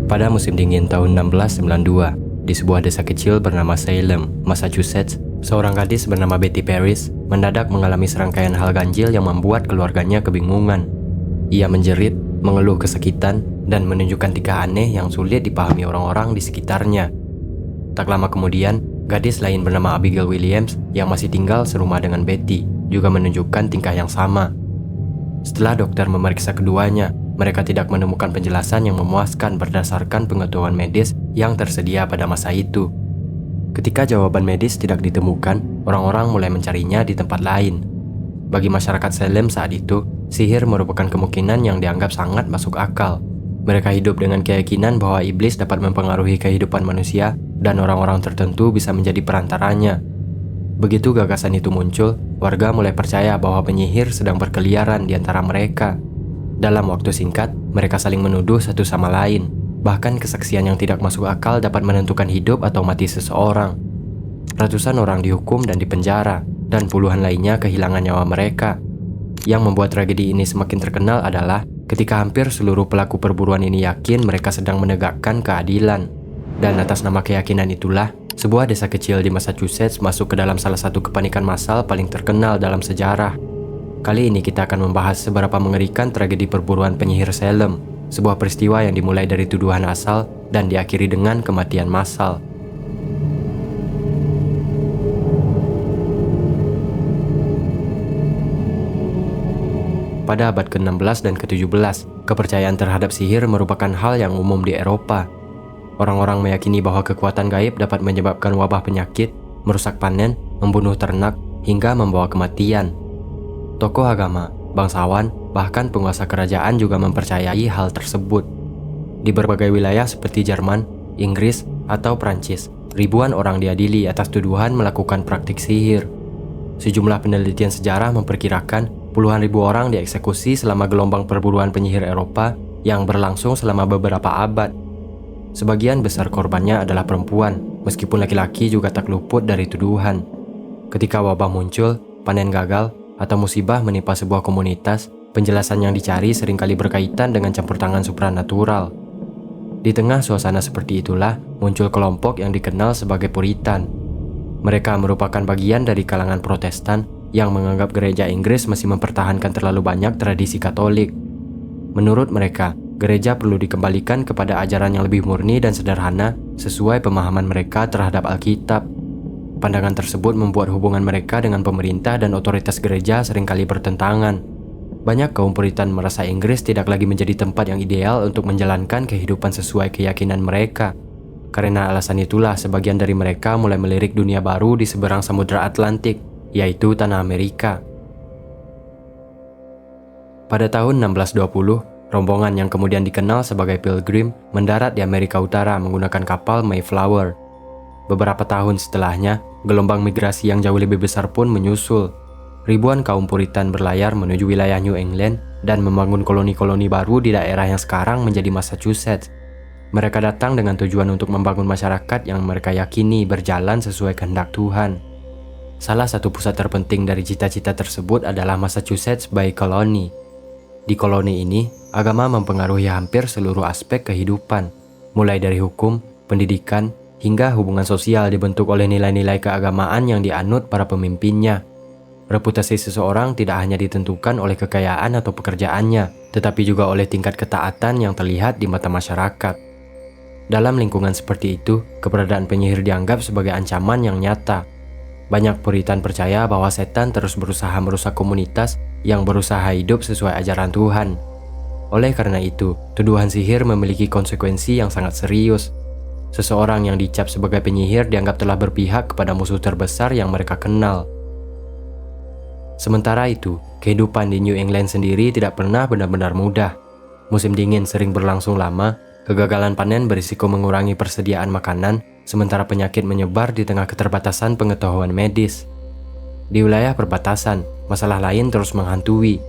Pada musim dingin tahun 1692, di sebuah desa kecil bernama Salem, Massachusetts, seorang gadis bernama Betty Paris mendadak mengalami serangkaian hal ganjil yang membuat keluarganya kebingungan. Ia menjerit, mengeluh kesakitan, dan menunjukkan tingkah aneh yang sulit dipahami orang-orang di sekitarnya. Tak lama kemudian, gadis lain bernama Abigail Williams yang masih tinggal serumah dengan Betty juga menunjukkan tingkah yang sama. Setelah dokter memeriksa keduanya, mereka tidak menemukan penjelasan yang memuaskan berdasarkan pengetahuan medis yang tersedia pada masa itu. Ketika jawaban medis tidak ditemukan, orang-orang mulai mencarinya di tempat lain. Bagi masyarakat Salem saat itu, sihir merupakan kemungkinan yang dianggap sangat masuk akal. Mereka hidup dengan keyakinan bahwa iblis dapat mempengaruhi kehidupan manusia dan orang-orang tertentu bisa menjadi perantaranya. Begitu gagasan itu muncul, warga mulai percaya bahwa penyihir sedang berkeliaran di antara mereka. Dalam waktu singkat, mereka saling menuduh satu sama lain. Bahkan kesaksian yang tidak masuk akal dapat menentukan hidup atau mati seseorang. Ratusan orang dihukum dan dipenjara, dan puluhan lainnya kehilangan nyawa mereka. Yang membuat tragedi ini semakin terkenal adalah ketika hampir seluruh pelaku perburuan ini yakin mereka sedang menegakkan keadilan. Dan atas nama keyakinan itulah, sebuah desa kecil di Massachusetts masuk ke dalam salah satu kepanikan massal paling terkenal dalam sejarah. Kali ini kita akan membahas seberapa mengerikan tragedi perburuan penyihir Salem, sebuah peristiwa yang dimulai dari tuduhan asal dan diakhiri dengan kematian massal. Pada abad ke-16 dan ke-17, kepercayaan terhadap sihir merupakan hal yang umum di Eropa. Orang-orang meyakini bahwa kekuatan gaib dapat menyebabkan wabah penyakit, merusak panen, membunuh ternak, hingga membawa kematian. Tokoh agama, bangsawan, bahkan penguasa kerajaan juga mempercayai hal tersebut. Di berbagai wilayah seperti Jerman, Inggris, atau Prancis, ribuan orang diadili atas tuduhan melakukan praktik sihir. Sejumlah penelitian sejarah memperkirakan puluhan ribu orang dieksekusi selama gelombang perburuan penyihir Eropa yang berlangsung selama beberapa abad. Sebagian besar korbannya adalah perempuan, meskipun laki-laki juga tak luput dari tuduhan. Ketika wabah muncul, panen gagal, atau musibah menimpa sebuah komunitas, penjelasan yang dicari seringkali berkaitan dengan campur tangan supranatural. Di tengah suasana seperti itulah muncul kelompok yang dikenal sebagai Puritan. Mereka merupakan bagian dari kalangan Protestan yang menganggap gereja Inggris masih mempertahankan terlalu banyak tradisi Katolik. Menurut mereka, gereja perlu dikembalikan kepada ajaran yang lebih murni dan sederhana sesuai pemahaman mereka terhadap Alkitab. Pandangan tersebut membuat hubungan mereka dengan pemerintah dan otoritas gereja seringkali bertentangan. Banyak kaum Puritan merasa Inggris tidak lagi menjadi tempat yang ideal untuk menjalankan kehidupan sesuai keyakinan mereka. Karena alasan itulah sebagian dari mereka mulai melirik dunia baru di seberang Samudra Atlantik, yaitu tanah Amerika. Pada tahun 1620, rombongan yang kemudian dikenal sebagai Pilgrim mendarat di Amerika Utara menggunakan kapal Mayflower. Beberapa tahun setelahnya, gelombang migrasi yang jauh lebih besar pun menyusul. Ribuan kaum Puritan berlayar menuju wilayah New England dan membangun koloni-koloni baru di daerah yang sekarang menjadi Massachusetts. Mereka datang dengan tujuan untuk membangun masyarakat yang mereka yakini berjalan sesuai kehendak Tuhan. Salah satu pusat terpenting dari cita-cita tersebut adalah Massachusetts Bay Colony. Di koloni ini, agama mempengaruhi hampir seluruh aspek kehidupan, mulai dari hukum, pendidikan, hingga hubungan sosial dibentuk oleh nilai-nilai keagamaan yang dianut para pemimpinnya. Reputasi seseorang tidak hanya ditentukan oleh kekayaan atau pekerjaannya, tetapi juga oleh tingkat ketaatan yang terlihat di mata masyarakat. Dalam lingkungan seperti itu, keberadaan penyihir dianggap sebagai ancaman yang nyata. Banyak Puritan percaya bahwa setan terus berusaha merusak komunitas yang berusaha hidup sesuai ajaran Tuhan. Oleh karena itu, tuduhan sihir memiliki konsekuensi yang sangat serius. Seseorang yang dicap sebagai penyihir dianggap telah berpihak kepada musuh terbesar yang mereka kenal. Sementara itu, kehidupan di New England sendiri tidak pernah benar-benar mudah. Musim dingin sering berlangsung lama, kegagalan panen berisiko mengurangi persediaan makanan, sementara penyakit menyebar di tengah keterbatasan pengetahuan medis. Di wilayah perbatasan, masalah lain terus menghantui.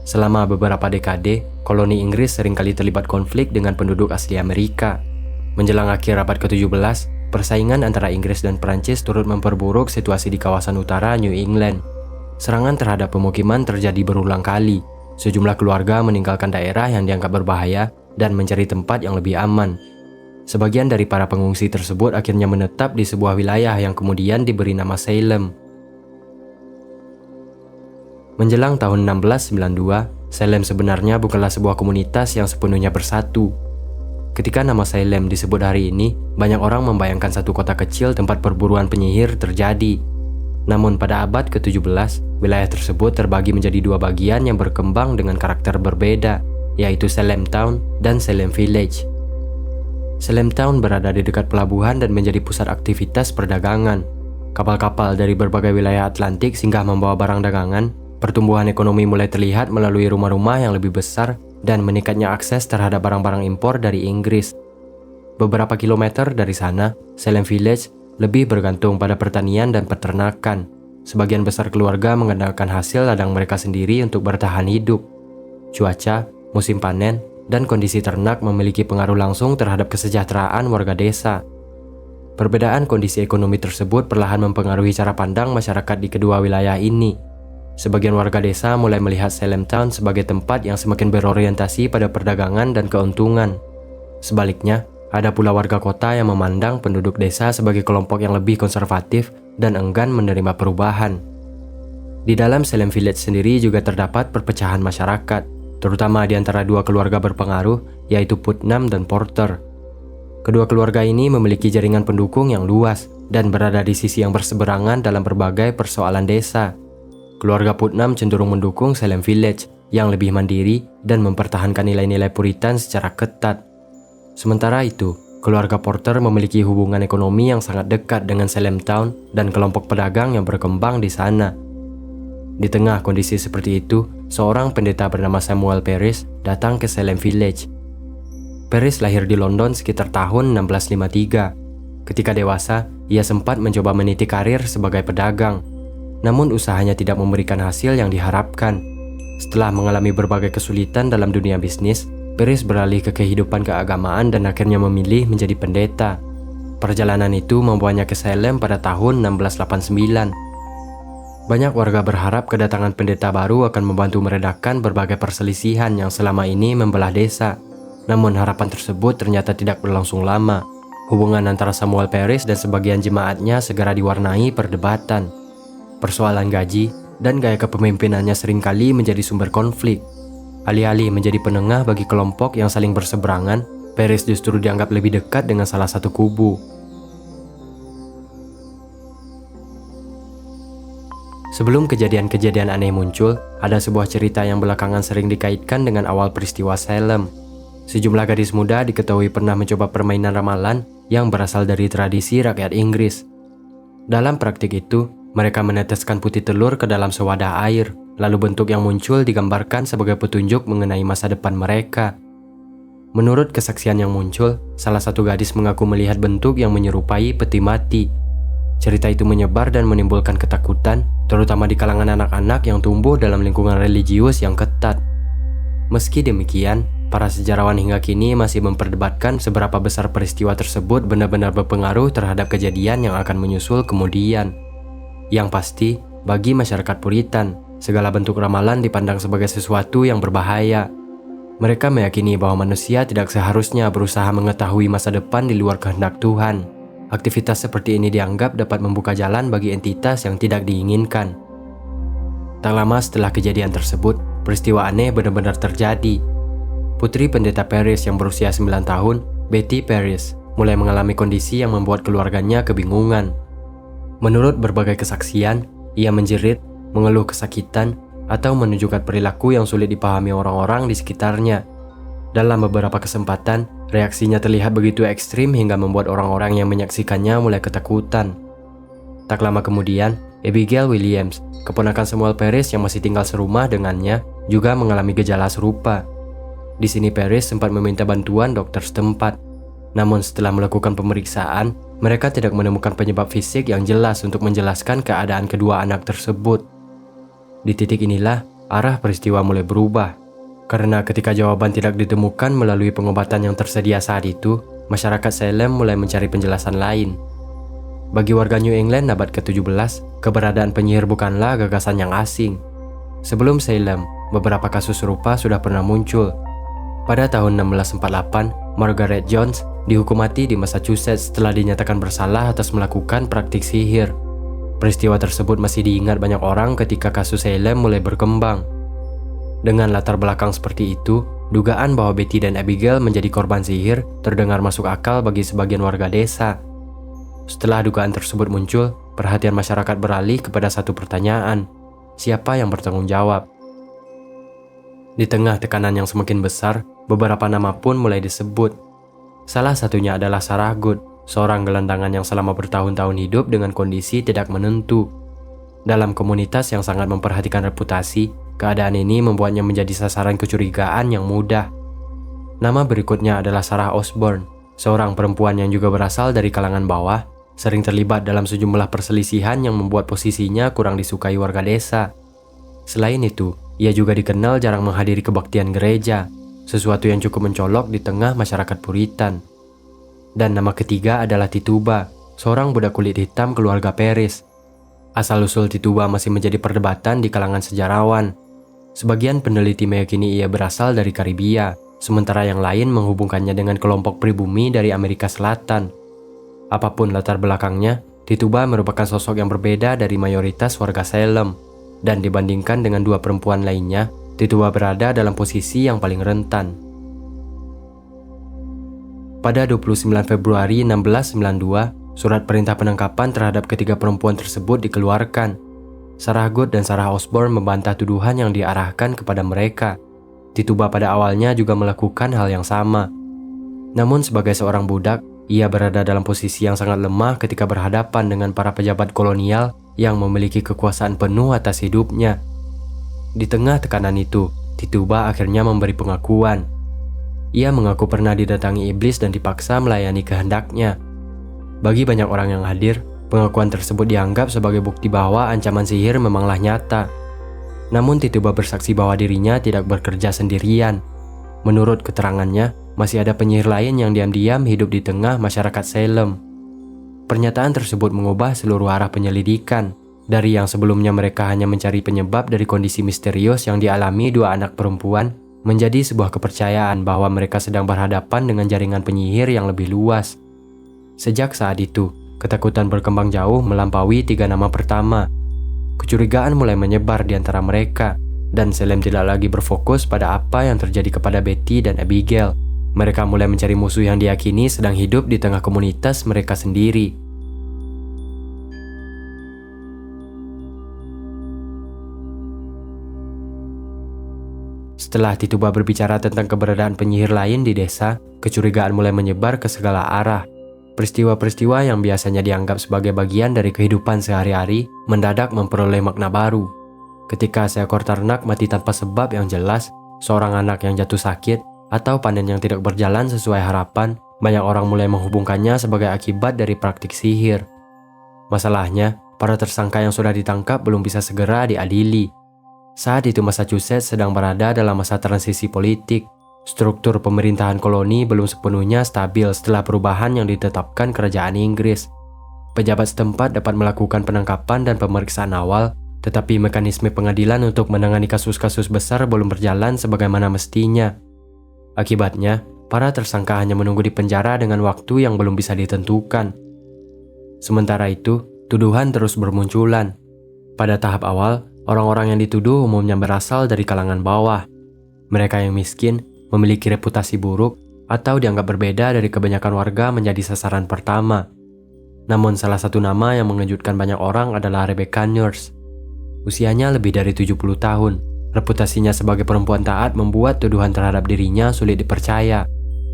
Selama beberapa dekade, koloni Inggris seringkali terlibat konflik dengan penduduk asli Amerika. Menjelang akhir abad ke-17, persaingan antara Inggris dan Prancis turut memperburuk situasi di kawasan utara New England. Serangan terhadap pemukiman terjadi berulang kali. Sejumlah keluarga meninggalkan daerah yang dianggap berbahaya dan mencari tempat yang lebih aman. Sebagian dari para pengungsi tersebut akhirnya menetap di sebuah wilayah yang kemudian diberi nama Salem. Menjelang tahun 1692, Salem sebenarnya bukanlah sebuah komunitas yang sepenuhnya bersatu. Ketika nama Salem disebut hari ini, banyak orang membayangkan satu kota kecil tempat perburuan penyihir terjadi. Namun pada abad ke-17, wilayah tersebut terbagi menjadi dua bagian yang berkembang dengan karakter berbeda, yaitu Salem Town dan Salem Village. Salem Town berada di dekat pelabuhan dan menjadi pusat aktivitas perdagangan. Kapal-kapal dari berbagai wilayah Atlantik singgah membawa barang dagangan. Pertumbuhan ekonomi mulai terlihat melalui rumah-rumah yang lebih besar dan meningkatnya akses terhadap barang-barang impor dari Inggris. Beberapa kilometer dari sana, Salem Village lebih bergantung pada pertanian dan peternakan. Sebagian besar keluarga mengandalkan hasil ladang mereka sendiri untuk bertahan hidup. Cuaca, musim panen, dan kondisi ternak memiliki pengaruh langsung terhadap kesejahteraan warga desa. Perbedaan kondisi ekonomi tersebut perlahan mempengaruhi cara pandang masyarakat di kedua wilayah ini. Sebagian warga desa mulai melihat Salem Town sebagai tempat yang semakin berorientasi pada perdagangan dan keuntungan. Sebaliknya, ada pula warga kota yang memandang penduduk desa sebagai kelompok yang lebih konservatif dan enggan menerima perubahan. Di dalam Salem Village sendiri juga terdapat perpecahan masyarakat, terutama di antara dua keluarga berpengaruh, yaitu Putnam dan Porter. Kedua keluarga ini memiliki jaringan pendukung yang luas dan berada di sisi yang berseberangan dalam berbagai persoalan desa. Keluarga Putnam cenderung mendukung Salem Village yang lebih mandiri dan mempertahankan nilai-nilai Puritan secara ketat. Sementara itu, keluarga Porter memiliki hubungan ekonomi yang sangat dekat dengan Salem Town dan kelompok pedagang yang berkembang di sana. Di tengah kondisi seperti itu, seorang pendeta bernama Samuel Parris datang ke Salem Village. Parris lahir di London sekitar tahun 1653. Ketika dewasa, ia sempat mencoba meniti karir sebagai pedagang. Namun usahanya tidak memberikan hasil yang diharapkan. Setelah mengalami berbagai kesulitan dalam dunia bisnis, Parris beralih ke kehidupan keagamaan dan akhirnya memilih menjadi pendeta. Perjalanan itu membawanya ke Salem pada tahun 1689. Banyak warga berharap kedatangan pendeta baru akan membantu meredakan berbagai perselisihan yang selama ini membelah desa. Namun harapan tersebut ternyata tidak berlangsung lama. Hubungan antara Samuel Parris dan sebagian jemaatnya segera diwarnai perdebatan. Persoalan gaji dan gaya kepemimpinannya seringkali menjadi sumber konflik. Alih-alih menjadi penengah bagi kelompok yang saling berseberangan, Parris justru dianggap lebih dekat dengan salah satu kubu. Sebelum kejadian-kejadian aneh muncul, ada sebuah cerita yang belakangan sering dikaitkan dengan awal peristiwa Salem. Sejumlah gadis muda diketahui pernah mencoba permainan ramalan yang berasal dari tradisi rakyat Inggris. Dalam praktik itu, mereka meneteskan putih telur ke dalam sewadah air, lalu bentuk yang muncul digambarkan sebagai petunjuk mengenai masa depan mereka. Menurut kesaksian yang muncul, salah satu gadis mengaku melihat bentuk yang menyerupai peti mati. Cerita itu menyebar dan menimbulkan ketakutan, terutama di kalangan anak-anak yang tumbuh dalam lingkungan religius yang ketat. Meski demikian, para sejarawan hingga kini masih memperdebatkan seberapa besar peristiwa tersebut benar-benar berpengaruh terhadap kejadian yang akan menyusul kemudian. Yang pasti, bagi masyarakat Puritan, segala bentuk ramalan dipandang sebagai sesuatu yang berbahaya. Mereka meyakini bahwa manusia tidak seharusnya berusaha mengetahui masa depan di luar kehendak Tuhan. Aktivitas seperti ini dianggap dapat membuka jalan bagi entitas yang tidak diinginkan. Tak lama setelah kejadian tersebut, peristiwa aneh benar-benar terjadi. Putri pendeta Parris yang berusia 9 tahun, Betty Parris, mulai mengalami kondisi yang membuat keluarganya kebingungan. Menurut berbagai kesaksian, ia menjerit, mengeluh kesakitan, atau menunjukkan perilaku yang sulit dipahami orang-orang di sekitarnya. Dalam beberapa kesempatan, reaksinya terlihat begitu ekstrim hingga membuat orang-orang yang menyaksikannya mulai ketakutan. Tak lama kemudian, Abigail Williams, keponakan Samuel Parris yang masih tinggal serumah dengannya, juga mengalami gejala serupa. Di sini Parris sempat meminta bantuan dokter setempat. Namun setelah melakukan pemeriksaan, mereka tidak menemukan penyebab fisik yang jelas untuk menjelaskan keadaan kedua anak tersebut. Di titik inilah, arah peristiwa mulai berubah. Karena ketika jawaban tidak ditemukan melalui pengobatan yang tersedia saat itu, masyarakat Salem mulai mencari penjelasan lain. Bagi warga New England abad ke-17, keberadaan penyihir bukanlah gagasan yang asing. Sebelum Salem, beberapa kasus serupa sudah pernah muncul. Pada tahun 1648, Margaret Jones, dihukum mati di Massachusetts setelah dinyatakan bersalah atas melakukan praktik sihir. Peristiwa tersebut masih diingat banyak orang ketika kasus Salem mulai berkembang. Dengan latar belakang seperti itu, dugaan bahwa Betty dan Abigail menjadi korban sihir terdengar masuk akal bagi sebagian warga desa. Setelah dugaan tersebut muncul, perhatian masyarakat beralih kepada satu pertanyaan: siapa yang bertanggung jawab? Di tengah tekanan yang semakin besar, beberapa nama pun mulai disebut. Salah satunya adalah Sarah Good, seorang gelandangan yang selama bertahun-tahun hidup dengan kondisi tidak menentu. Dalam komunitas yang sangat memperhatikan reputasi, keadaan ini membuatnya menjadi sasaran kecurigaan yang mudah. Nama berikutnya adalah Sarah Osborne, seorang perempuan yang juga berasal dari kalangan bawah, sering terlibat dalam sejumlah perselisihan yang membuat posisinya kurang disukai warga desa. Selain itu, ia juga dikenal jarang menghadiri kebaktian gereja, sesuatu yang cukup mencolok di tengah masyarakat Puritan. Dan nama ketiga adalah Tituba, seorang budak kulit hitam keluarga Paris. Asal-usul Tituba masih menjadi perdebatan di kalangan sejarawan. Sebagian peneliti meyakini ia berasal dari Karibia, sementara yang lain menghubungkannya dengan kelompok pribumi dari Amerika Selatan. Apapun latar belakangnya, Tituba merupakan sosok yang berbeda dari mayoritas warga Salem, dan dibandingkan dengan dua perempuan lainnya, Tituba berada dalam posisi yang paling rentan. Pada 29 Februari 1692, surat perintah penangkapan terhadap ketiga perempuan tersebut dikeluarkan. Sarah Good dan Sarah Osborne membantah tuduhan yang diarahkan kepada mereka. Tituba pada awalnya juga melakukan hal yang sama. Namun sebagai seorang budak, ia berada dalam posisi yang sangat lemah ketika berhadapan dengan para pejabat kolonial yang memiliki kekuasaan penuh atas hidupnya. Di tengah tekanan itu, Tituba akhirnya memberi pengakuan. Ia mengaku pernah didatangi iblis dan dipaksa melayani kehendaknya. Bagi banyak orang yang hadir, pengakuan tersebut dianggap sebagai bukti bahwa ancaman sihir memanglah nyata. Namun Tituba bersaksi bahwa dirinya tidak bekerja sendirian. Menurut keterangannya, masih ada penyihir lain yang diam-diam hidup di tengah masyarakat Salem. Pernyataan tersebut mengubah seluruh arah penyelidikan. Dari yang sebelumnya mereka hanya mencari penyebab dari kondisi misterius yang dialami dua anak perempuan, menjadi sebuah kepercayaan bahwa mereka sedang berhadapan dengan jaringan penyihir yang lebih luas. Sejak saat itu, ketakutan berkembang jauh melampaui tiga nama pertama. Kecurigaan mulai menyebar di antara mereka, dan Salem tidak lagi berfokus pada apa yang terjadi kepada Betty dan Abigail. Mereka mulai mencari musuh yang diyakini sedang hidup di tengah komunitas mereka sendiri. Setelah Tituba berbicara tentang keberadaan penyihir lain di desa, kecurigaan mulai menyebar ke segala arah. Peristiwa-peristiwa yang biasanya dianggap sebagai bagian dari kehidupan sehari-hari mendadak memperoleh makna baru. Ketika seekor ternak mati tanpa sebab yang jelas, seorang anak yang jatuh sakit, atau panen yang tidak berjalan sesuai harapan, banyak orang mulai menghubungkannya sebagai akibat dari praktik sihir. Masalahnya, para tersangka yang sudah ditangkap belum bisa segera diadili. Saat itu Massachusetts sedang berada dalam masa transisi politik. Struktur pemerintahan koloni belum sepenuhnya stabil setelah perubahan yang ditetapkan kerajaan Inggris. Pejabat setempat dapat melakukan penangkapan dan pemeriksaan awal, tetapi mekanisme pengadilan untuk menangani kasus-kasus besar belum berjalan sebagaimana mestinya. Akibatnya, para tersangka hanya menunggu di penjara dengan waktu yang belum bisa ditentukan. Sementara itu, tuduhan terus bermunculan. Pada tahap awal, orang-orang yang dituduh umumnya berasal dari kalangan bawah. Mereka yang miskin, memiliki reputasi buruk, atau dianggap berbeda dari kebanyakan warga menjadi sasaran pertama. Namun salah satu nama yang mengejutkan banyak orang adalah Rebecca Nurse. Usianya lebih dari 70 tahun. Reputasinya sebagai perempuan taat membuat tuduhan terhadap dirinya sulit dipercaya.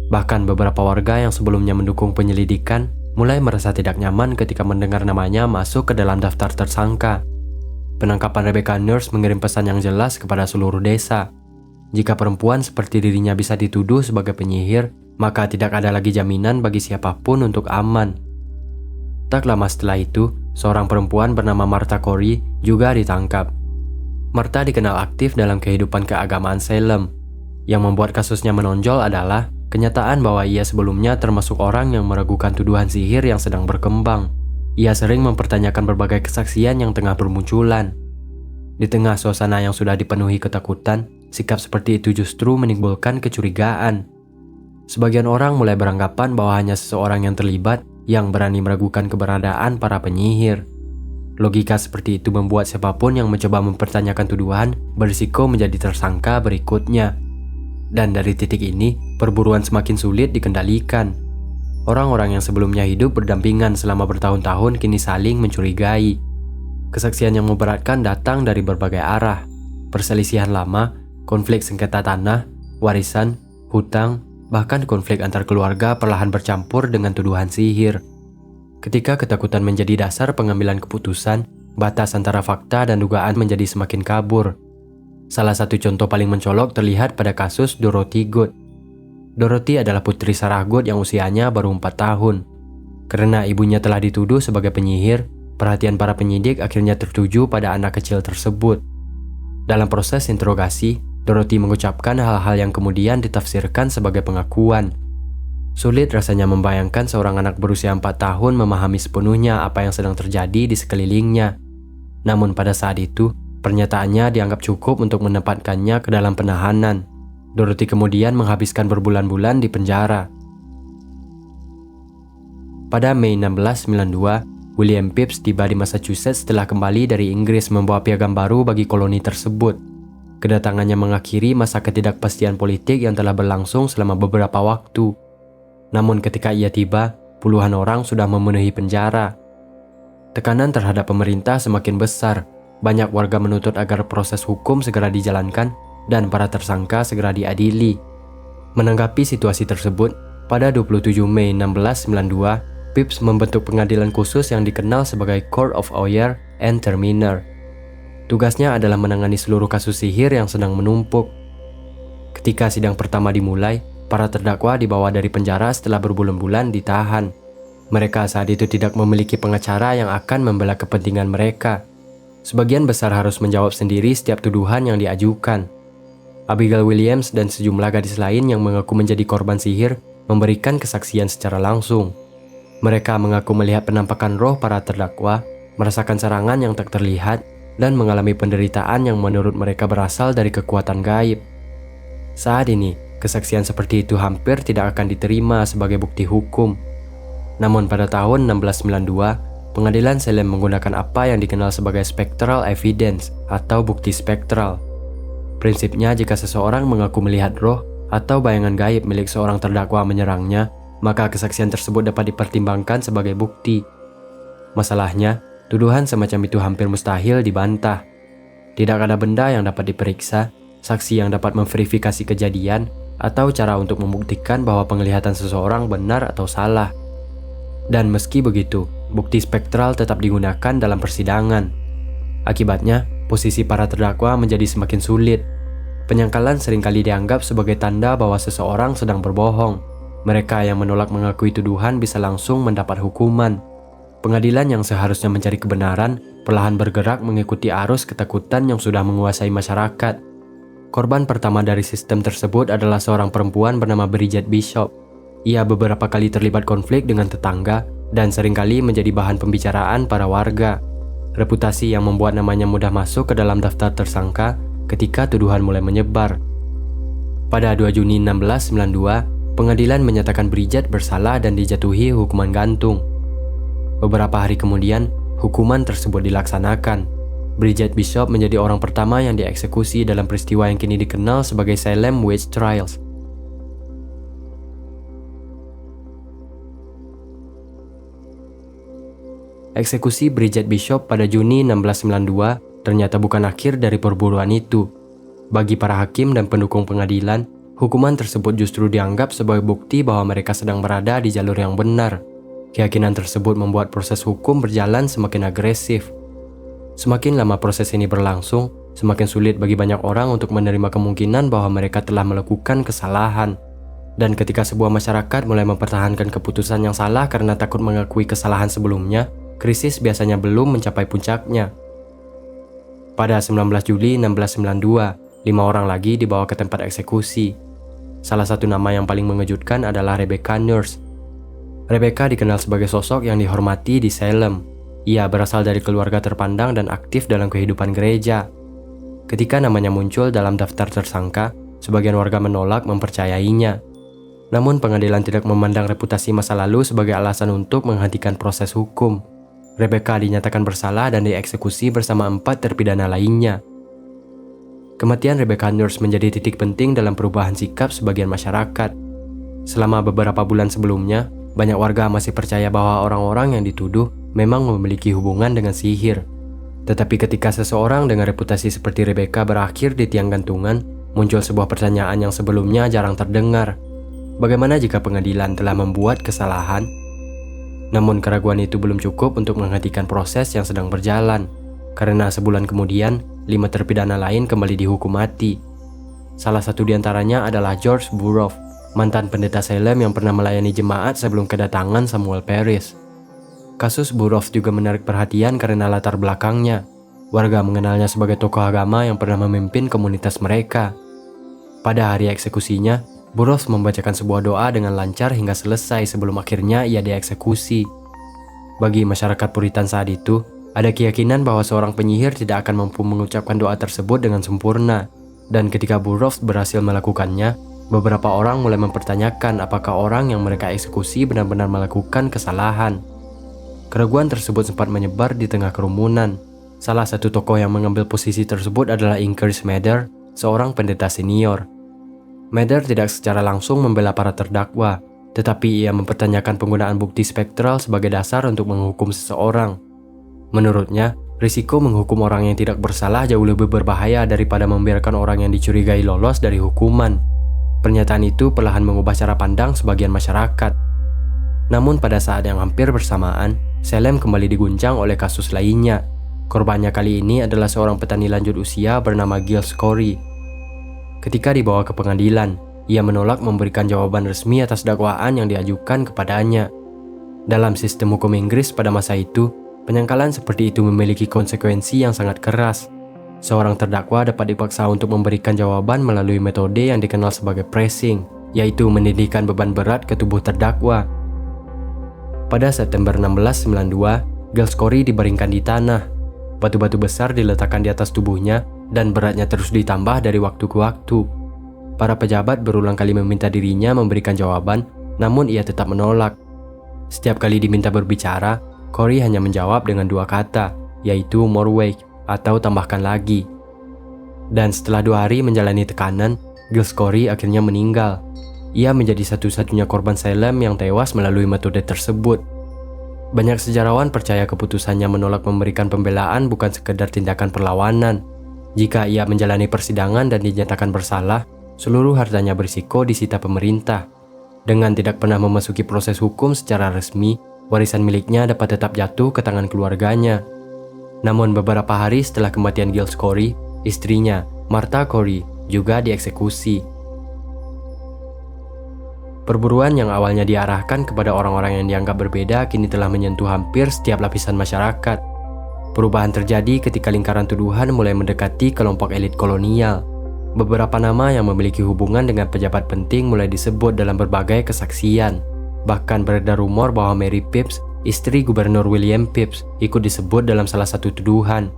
Bahkan beberapa warga yang sebelumnya mendukung penyelidikan mulai merasa tidak nyaman ketika mendengar namanya masuk ke dalam daftar tersangka. Penangkapan Rebecca Nurse mengirim pesan yang jelas kepada seluruh desa. Jika perempuan seperti dirinya bisa dituduh sebagai penyihir, maka tidak ada lagi jaminan bagi siapapun untuk aman. Tak lama setelah itu, seorang perempuan bernama Martha Corey juga ditangkap. Martha dikenal aktif dalam kehidupan keagamaan Salem. Yang membuat kasusnya menonjol adalah kenyataan bahwa ia sebelumnya termasuk orang yang meragukan tuduhan sihir yang sedang berkembang. Ia sering mempertanyakan berbagai kesaksian yang tengah bermunculan. Di tengah suasana yang sudah dipenuhi ketakutan, sikap seperti itu justru menimbulkan kecurigaan. Sebagian orang mulai beranggapan bahwa hanya seseorang yang terlibat yang berani meragukan keberadaan para penyihir. Logika seperti itu membuat siapapun yang mencoba mempertanyakan tuduhan berisiko menjadi tersangka berikutnya. Dan dari titik ini, perburuan semakin sulit dikendalikan. Orang-orang yang sebelumnya hidup berdampingan selama bertahun-tahun kini saling mencurigai. Kesaksian yang memberatkan datang dari berbagai arah. Perselisihan lama, konflik sengketa tanah, warisan, hutang, bahkan konflik antar keluarga perlahan bercampur dengan tuduhan sihir. Ketika ketakutan menjadi dasar pengambilan keputusan, batas antara fakta dan dugaan menjadi semakin kabur. Salah satu contoh paling mencolok terlihat pada kasus Dorothy Good. Dorothy adalah putri Sarah Good yang usianya baru 4 tahun. Karena ibunya telah dituduh sebagai penyihir, perhatian para penyidik akhirnya tertuju pada anak kecil tersebut. Dalam proses interogasi, Dorothy mengucapkan hal-hal yang kemudian ditafsirkan sebagai pengakuan. Sulit rasanya membayangkan seorang anak berusia 4 tahun memahami sepenuhnya apa yang sedang terjadi di sekelilingnya. Namun pada saat itu, pernyataannya dianggap cukup untuk menempatkannya ke dalam penahanan. Dorothy kemudian menghabiskan berbulan-bulan di penjara. Pada Mei 1692, William Phips tiba di Massachusetts setelah kembali dari Inggris membawa piagam baru bagi koloni tersebut. Kedatangannya mengakhiri masa ketidakpastian politik yang telah berlangsung selama beberapa waktu. Namun ketika ia tiba, puluhan orang sudah memenuhi penjara. Tekanan terhadap pemerintah semakin besar. Banyak warga menuntut agar proses hukum segera dijalankan dan para tersangka segera diadili. Menanggapi situasi tersebut, pada 27 Mei 1692, Phips membentuk pengadilan khusus yang dikenal sebagai Court of Oyer and Terminer. Tugasnya adalah menangani seluruh kasus sihir yang sedang menumpuk. Ketika sidang pertama dimulai, para terdakwa dibawa dari penjara setelah berbulan-bulan ditahan. Mereka saat itu tidak memiliki pengacara yang akan membela kepentingan mereka. Sebagian besar harus menjawab sendiri setiap tuduhan yang diajukan. Abigail Williams dan sejumlah gadis lain yang mengaku menjadi korban sihir memberikan kesaksian secara langsung. Mereka mengaku melihat penampakan roh para terdakwa, merasakan serangan yang tak terlihat, dan mengalami penderitaan yang menurut mereka berasal dari kekuatan gaib. Saat ini, kesaksian seperti itu hampir tidak akan diterima sebagai bukti hukum. Namun pada tahun 1692, pengadilan Salem menggunakan apa yang dikenal sebagai spectral evidence atau bukti spektral. Prinsipnya, jika seseorang mengaku melihat roh atau bayangan gaib milik seorang terdakwa menyerangnya, maka kesaksian tersebut dapat dipertimbangkan sebagai bukti. Masalahnya, tuduhan semacam itu hampir mustahil dibantah. Tidak ada benda yang dapat diperiksa, saksi yang dapat memverifikasi kejadian, atau cara untuk membuktikan bahwa penglihatan seseorang benar atau salah. Dan meski begitu, bukti spektral tetap digunakan dalam persidangan. Akibatnya, posisi para terdakwa menjadi semakin sulit. Penyangkalan seringkali dianggap sebagai tanda bahwa seseorang sedang berbohong. Mereka yang menolak mengakui tuduhan bisa langsung mendapat hukuman. Pengadilan yang seharusnya mencari kebenaran perlahan bergerak mengikuti arus ketakutan yang sudah menguasai masyarakat. Korban pertama dari sistem tersebut adalah seorang perempuan bernama Bridget Bishop. Ia beberapa kali terlibat konflik dengan tetangga dan seringkali menjadi bahan pembicaraan para warga. Reputasi yang membuat namanya mudah masuk ke dalam daftar tersangka ketika tuduhan mulai menyebar. Pada 2 Juni 1692, pengadilan menyatakan Bridget bersalah dan dijatuhi hukuman gantung. Beberapa hari kemudian, hukuman tersebut dilaksanakan. Bridget Bishop menjadi orang pertama yang dieksekusi dalam peristiwa yang kini dikenal sebagai Salem Witch Trials. Eksekusi Bridget Bishop pada Juni 1692 ternyata bukan akhir dari perburuan itu. Bagi para hakim dan pendukung pengadilan, hukuman tersebut justru dianggap sebagai bukti bahwa mereka sedang berada di jalur yang benar. Keyakinan tersebut membuat proses hukum berjalan semakin agresif. Semakin lama proses ini berlangsung, semakin sulit bagi banyak orang untuk menerima kemungkinan bahwa mereka telah melakukan kesalahan. Dan ketika sebuah masyarakat mulai mempertahankan keputusan yang salah karena takut mengakui kesalahan sebelumnya, krisis biasanya belum mencapai puncaknya. Pada 19 Juli 1692, 5 orang lagi dibawa ke tempat eksekusi. Salah satu nama yang paling mengejutkan adalah Rebecca Nurse. Rebecca dikenal sebagai sosok yang dihormati di Salem. Ia berasal dari keluarga terpandang dan aktif dalam kehidupan gereja. Ketika namanya muncul dalam daftar tersangka, sebagian warga menolak mempercayainya. Namun pengadilan tidak memandang reputasi masa lalu sebagai alasan untuk menghentikan proses hukum. Rebecca dinyatakan bersalah dan dieksekusi bersama 4 terpidana lainnya. Kematian Rebecca Nurse menjadi titik penting dalam perubahan sikap sebagian masyarakat. Selama beberapa bulan sebelumnya, banyak warga masih percaya bahwa orang-orang yang dituduh memang memiliki hubungan dengan sihir. Tetapi ketika seseorang dengan reputasi seperti Rebecca berakhir di tiang gantungan, muncul sebuah pertanyaan yang sebelumnya jarang terdengar. Bagaimana jika pengadilan telah membuat kesalahan? Namun keraguan itu belum cukup untuk menghentikan proses yang sedang berjalan. Karena sebulan kemudian, 5 terpidana lain kembali dihukum mati. Salah satu di antaranya adalah George Burroughs, mantan pendeta Salem yang pernah melayani jemaat sebelum kedatangan Samuel Parris. Kasus Burroughs juga menarik perhatian karena latar belakangnya. Warga mengenalnya sebagai tokoh agama yang pernah memimpin komunitas mereka. Pada hari eksekusinya, Burroughs membacakan sebuah doa dengan lancar hingga selesai sebelum akhirnya ia dieksekusi. Bagi masyarakat Puritan saat itu, ada keyakinan bahwa seorang penyihir tidak akan mampu mengucapkan doa tersebut dengan sempurna. Dan ketika Burroughs berhasil melakukannya, beberapa orang mulai mempertanyakan apakah orang yang mereka eksekusi benar-benar melakukan kesalahan. Keraguan tersebut sempat menyebar di tengah kerumunan. Salah satu tokoh yang mengambil posisi tersebut adalah Increase Mather, seorang pendeta senior. Mather tidak secara langsung membela para terdakwa, tetapi ia mempertanyakan penggunaan bukti spektral sebagai dasar untuk menghukum seseorang. Menurutnya, risiko menghukum orang yang tidak bersalah jauh lebih berbahaya daripada membiarkan orang yang dicurigai lolos dari hukuman. Pernyataan itu perlahan mengubah cara pandang sebagian masyarakat. Namun pada saat yang hampir bersamaan, Salem kembali diguncang oleh kasus lainnya. Korbannya kali ini adalah seorang petani lanjut usia bernama Giles Corey. Ketika dibawa ke pengadilan, ia menolak memberikan jawaban resmi atas dakwaan yang diajukan kepadanya. Dalam sistem hukum Inggris pada masa itu, penyangkalan seperti itu memiliki konsekuensi yang sangat keras. Seorang terdakwa dapat dipaksa untuk memberikan jawaban melalui metode yang dikenal sebagai pressing, yaitu menindihkan beban berat ke tubuh terdakwa. Pada September 1692, Giles Corey dibaringkan di tanah. Batu-batu besar diletakkan di atas tubuhnya dan beratnya terus ditambah dari waktu ke waktu. Para pejabat berulang kali meminta dirinya memberikan jawaban, namun ia tetap menolak. Setiap kali diminta berbicara, Corey hanya menjawab dengan 2 kata, yaitu more wait atau tambahkan lagi. Dan setelah 2 hari menjalani tekanan, Giles Corey akhirnya meninggal. Ia menjadi satu-satunya korban Salem yang tewas melalui metode tersebut. Banyak sejarawan percaya keputusannya menolak memberikan pembelaan bukan sekedar tindakan perlawanan. Jika ia menjalani persidangan dan dinyatakan bersalah, seluruh hartanya berisiko disita pemerintah. Dengan tidak pernah memasuki proses hukum secara resmi, warisan miliknya dapat tetap jatuh ke tangan keluarganya. Namun beberapa hari setelah kematian Giles Corey, istrinya, Martha Corey, juga dieksekusi. Perburuan yang awalnya diarahkan kepada orang-orang yang dianggap berbeda kini telah menyentuh hampir setiap lapisan masyarakat. Perubahan terjadi ketika lingkaran tuduhan mulai mendekati kelompok elit kolonial. Beberapa nama yang memiliki hubungan dengan pejabat penting mulai disebut dalam berbagai kesaksian. Bahkan beredar rumor bahwa Mary Phipps, istri Gubernur William Phipps, ikut disebut dalam salah satu tuduhan.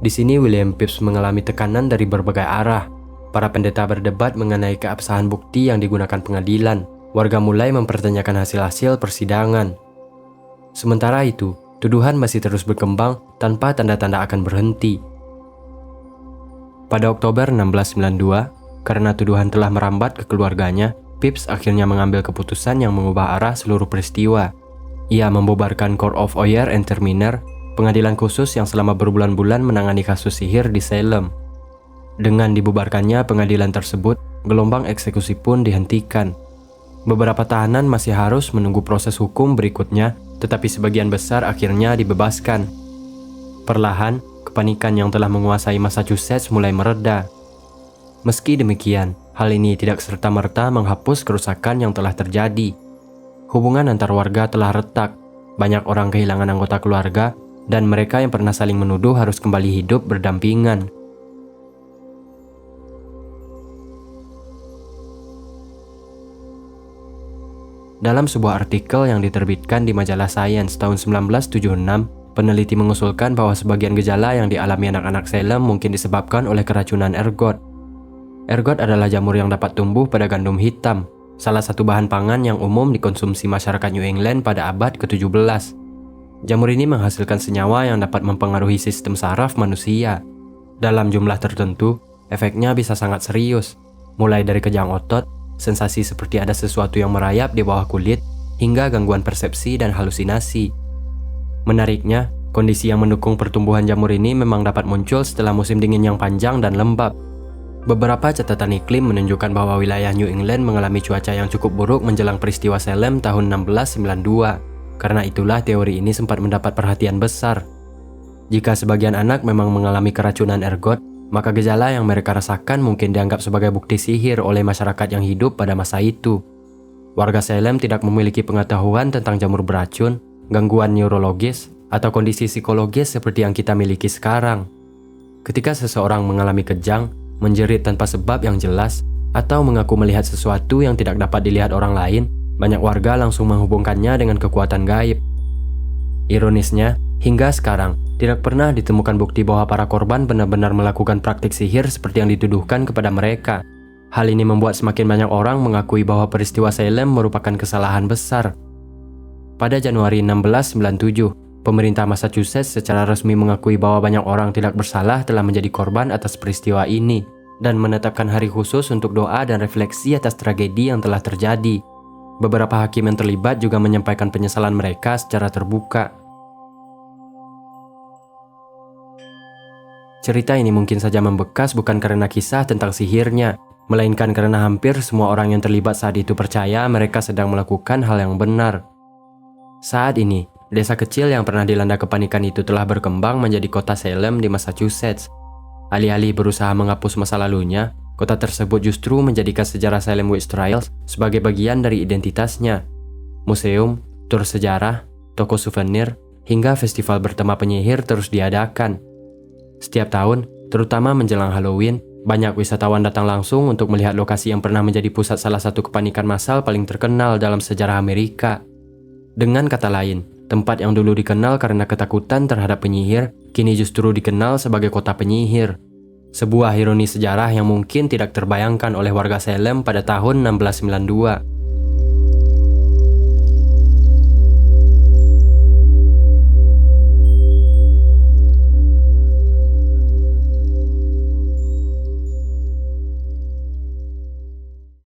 Di sini William Phipps mengalami tekanan dari berbagai arah. Para pendeta berdebat mengenai keabsahan bukti yang digunakan pengadilan. Warga mulai mempertanyakan hasil-hasil persidangan. Sementara itu, tuduhan masih terus berkembang tanpa tanda-tanda akan berhenti. Pada Oktober 1692, karena tuduhan telah merambat ke keluarganya, Phipps akhirnya mengambil keputusan yang mengubah arah seluruh peristiwa. Ia membubarkan Court of Oyer and Terminer, pengadilan khusus yang selama berbulan-bulan menangani kasus sihir di Salem. Dengan dibubarkannya pengadilan tersebut, gelombang eksekusi pun dihentikan. Beberapa tahanan masih harus menunggu proses hukum berikutnya, tetapi sebagian besar akhirnya dibebaskan. Perlahan, kepanikan yang telah menguasai Massachusetts mulai mereda. Meski demikian, hal ini tidak serta-merta menghapus kerusakan yang telah terjadi. Hubungan antar warga telah retak, banyak orang kehilangan anggota keluarga, dan mereka yang pernah saling menuduh harus kembali hidup berdampingan. Dalam sebuah artikel yang diterbitkan di majalah Science tahun 1976, peneliti mengusulkan bahwa sebagian gejala yang dialami anak-anak Salem mungkin disebabkan oleh keracunan ergot. Ergot adalah jamur yang dapat tumbuh pada gandum hitam. salah satu bahan pangan yang umum dikonsumsi masyarakat New England pada abad ke-17. Jamur ini menghasilkan senyawa yang dapat mempengaruhi sistem saraf manusia. Dalam jumlah tertentu, efeknya bisa sangat serius, mulai dari kejang otot, sensasi seperti ada sesuatu yang merayap di bawah kulit, hingga gangguan persepsi dan halusinasi. Menariknya, kondisi yang mendukung pertumbuhan jamur ini memang dapat muncul setelah musim dingin yang panjang dan lembab. Beberapa catatan iklim menunjukkan bahwa wilayah New England mengalami cuaca yang cukup buruk menjelang peristiwa Salem tahun 1692. Karena itulah teori ini sempat mendapat perhatian besar. Jika sebagian anak memang mengalami keracunan ergot, maka gejala yang mereka rasakan mungkin dianggap sebagai bukti sihir oleh masyarakat yang hidup pada masa itu. Warga Salem tidak memiliki pengetahuan tentang jamur beracun, gangguan neurologis, atau kondisi psikologis seperti yang kita miliki sekarang. Ketika seseorang mengalami kejang, menjerit tanpa sebab yang jelas, atau mengaku melihat sesuatu yang tidak dapat dilihat orang lain, banyak warga langsung menghubungkannya dengan kekuatan gaib. Ironisnya, hingga sekarang, tidak pernah ditemukan bukti bahwa para korban benar-benar melakukan praktik sihir seperti yang dituduhkan kepada mereka. Hal ini membuat semakin banyak orang mengakui bahwa peristiwa Salem merupakan kesalahan besar. Pada Januari 1697, pemerintah Massachusetts secara resmi mengakui bahwa banyak orang tidak bersalah telah menjadi korban atas peristiwa ini, dan menetapkan hari khusus untuk doa dan refleksi atas tragedi yang telah terjadi. Beberapa hakim yang terlibat juga menyampaikan penyesalan mereka secara terbuka. Cerita ini mungkin saja membekas bukan karena kisah tentang sihirnya, melainkan karena hampir semua orang yang terlibat saat itu percaya mereka sedang melakukan hal yang benar. Saat ini, desa kecil yang pernah dilanda kepanikan itu telah berkembang menjadi kota Salem di Massachusetts. Alih-alih berusaha menghapus masa lalunya, kota tersebut justru menjadikan sejarah Salem Witch Trials sebagai bagian dari identitasnya. Museum, tur sejarah, toko souvenir, hingga festival bertema penyihir terus diadakan. Setiap tahun, terutama menjelang Halloween, banyak wisatawan datang langsung untuk melihat lokasi yang pernah menjadi pusat salah satu kepanikan massal paling terkenal dalam sejarah Amerika. Dengan kata lain, tempat yang dulu dikenal karena ketakutan terhadap penyihir, kini justru dikenal sebagai kota penyihir. Sebuah ironi sejarah yang mungkin tidak terbayangkan oleh warga Salem pada tahun 1692.